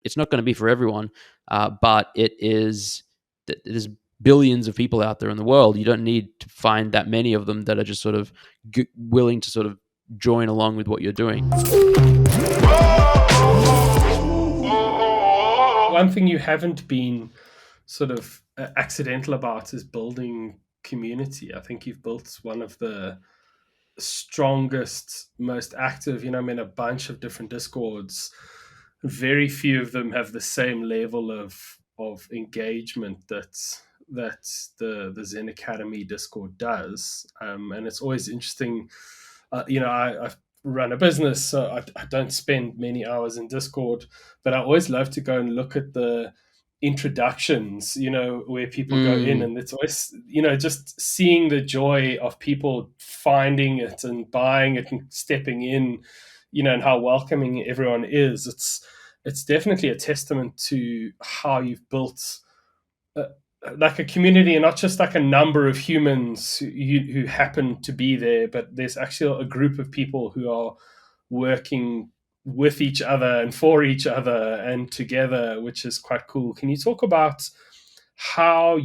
it's not going to be for everyone, but it is. There's billions of people out there in the world. You don't need to find that many of them that are just sort of willing to sort of join along with what you're doing. One thing you haven't been sort of accidental about is building community. I think you've built one of the strongest, most active, I'm in a bunch of different discords. Very few of them have the same level of engagement that the Zen Academy Discord does. And it's always interesting. I've run a business, so I don't spend many hours in Discord, but I always love to go and look at the introductions, where people go in, and it's always, just seeing the joy of people finding it and buying it and stepping in, and how welcoming everyone is. It's definitely a testament to how you've built like a community, and not just like a number of humans who happen to be there, but there's actually a group of people who are working with each other and for each other and together, which is quite cool. Can you talk about how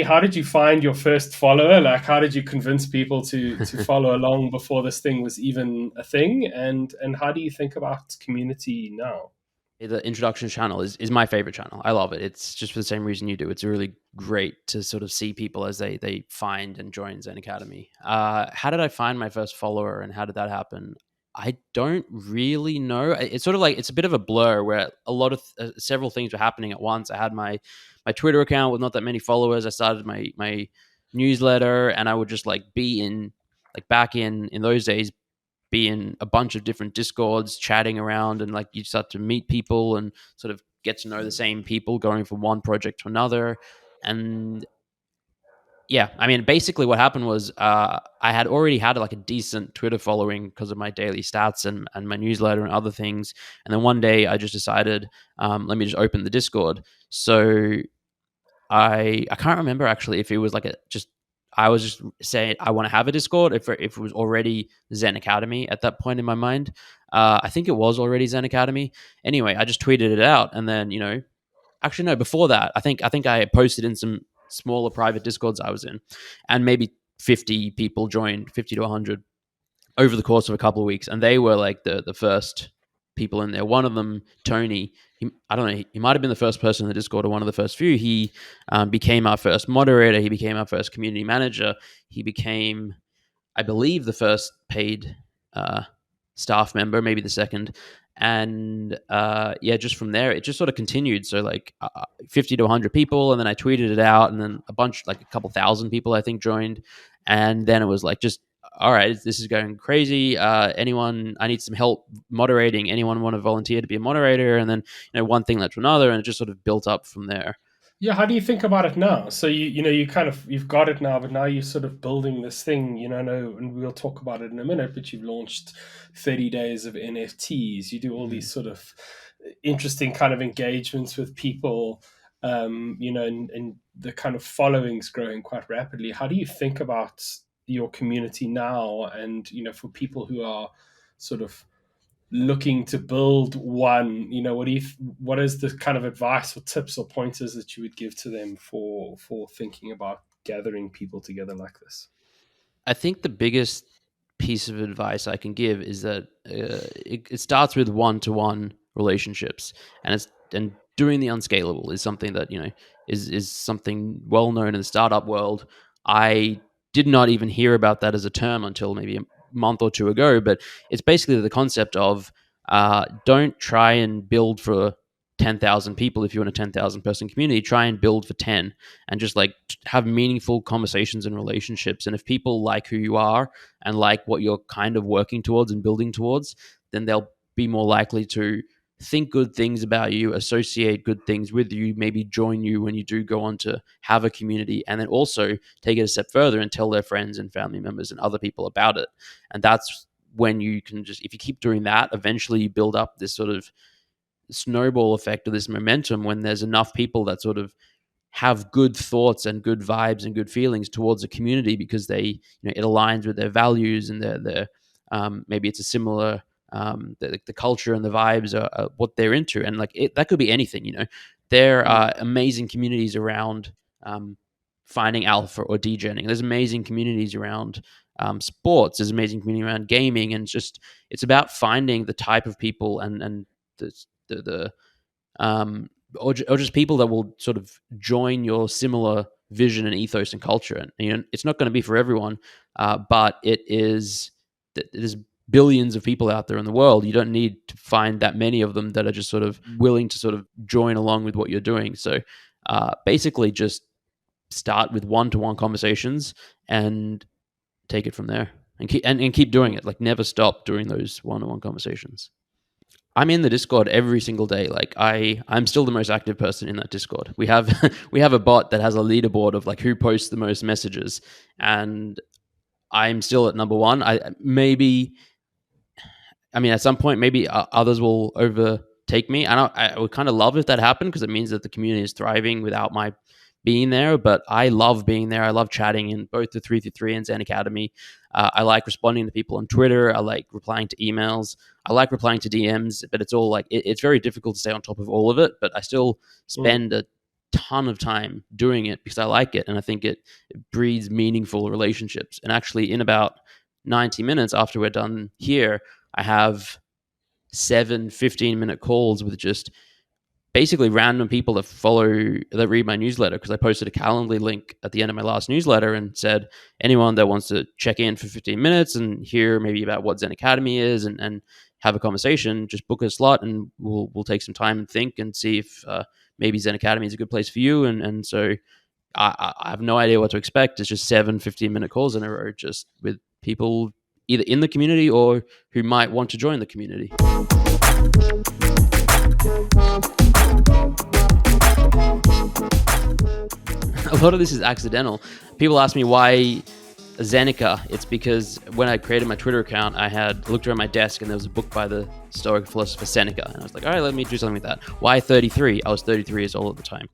how did you find your first follower? Like, how did you convince people to follow along before this thing was even a thing? And how do you think about community now? The introduction channel is my favorite channel. I love it. It's just for the same reason you do. It's really great to sort of see people as they find and join Zen Academy. How did I find my first follower and how did that happen? I don't really know. It's sort of like it's a bit of a blur where a lot of several things were happening at once. I had my Twitter account with not that many followers. I started my newsletter, and I would just like be in like back in those days, be in a bunch of different discords chatting around, and like you start to meet people and sort of get to know the same people going from one project to another. And yeah, I mean, basically what happened was I had already had like a decent Twitter following because of my daily stats and my newsletter and other things. And then one day I just decided, let me just open the Discord. So I can't remember actually if it was like a just I was just saying I want to have a Discord if it was already Zen Academy at that point in my mind. I think it was already Zen Academy. Anyway, I just tweeted it out, and then actually no, before that, I think I posted in some smaller private Discords I was in, and maybe 50 people joined, 50 to 100 over the course of a couple of weeks, and they were like the first people in there. One of them, Tony, I don't know, he might have been the first person in the Discord or one of the first few. He became our first moderator. He became our first community manager. He became, I believe, the first paid staff member, maybe the second. And yeah, just from there, it just sort of continued. So like 50 to 100 people, and then I tweeted it out, and then a bunch, like a couple thousand people, I think, joined. And then it was like just all right, this is going crazy. Anyone, I need some help moderating. Anyone want to volunteer to be a moderator? And then, one thing led to another, and it just sort of built up from there. Yeah, how do you think about it now? So you kind of you've got it now, but now you're sort of building this thing, and we'll talk about it in a minute, but you've launched 30 days of NFTs. You do all these sort of interesting kind of engagements with people, and the kind of following's growing quite rapidly. How do you think about your community now, and for people who are sort of looking to build one, what is the kind of advice or tips or pointers that you would give to them for thinking about gathering people together like this? I think the biggest piece of advice I can give is that it starts with one-to-one relationships, and doing the unscalable is something that is something well known in the startup world. I did not even hear about that as a term until maybe a month or two ago, but it's basically the concept of don't try and build for 10,000 people. If you're in a 10,000 person community, try and build for 10, and just like have meaningful conversations and relationships. And if people like who you are and like what you're kind of working towards and building towards, then they'll be more likely to think good things about you, associate good things with you, maybe join you when you do go on to have a community, and then also take it a step further and tell their friends and family members and other people about it. And that's when you can just, if you keep doing that, eventually you build up this sort of snowball effect, or this momentum, when there's enough people that sort of have good thoughts and good vibes and good feelings towards a community, because they, it aligns with their values and their maybe it's a similar the culture and the vibes are what they're into, and like that could be anything. There are amazing communities around finding alpha or degenning. There's amazing communities around sports. There's amazing community around gaming, and it's about finding the type of people and the or just people that will sort of join your similar vision and ethos and culture. And it's not going to be for everyone, but there's billions of people out there in the world. You don't need to find that many of them that are just sort of willing to sort of join along with what you're doing. So basically, just start with one-to-one conversations and take it from there, and keep doing it. Like, never stop doing those one-to-one conversations. I'm in the Discord every single day. Like, I'm still the most active person in that Discord. We have we have a bot that has a leaderboard of like who posts the most messages, and I'm still at number one. I mean, at some point, maybe others will overtake me. I would kind of love if that happened, because it means that the community is thriving without my being there. But I love being there. I love chatting in both the 333 and Zen Academy. I like responding to people on Twitter. I like replying to emails. I like replying to DMs. But it's all like it's very difficult to stay on top of all of it. But I still spend a ton of time doing it because I like it, and I think it breeds meaningful relationships. And actually, in about 90 minutes after we're done here, I have 7 15-minute calls with just basically random people that read my newsletter, because I posted a Calendly link at the end of my last newsletter and said, anyone that wants to check in for 15 minutes and hear maybe about what Zen Academy is and have a conversation, just book a slot, and we'll take some time and think and see if maybe Zen Academy is a good place for you. And so I have no idea what to expect. It's just 7 15-minute calls in a row, just with people either in the community or who might want to join the community. A lot of this is accidental. People ask me why Zeneca. It's because when I created my Twitter account, I had looked around my desk and there was a book by the Stoic philosopher Seneca. And I was like, all right, let me do something with that. Why 33? I was 33 years old at the time.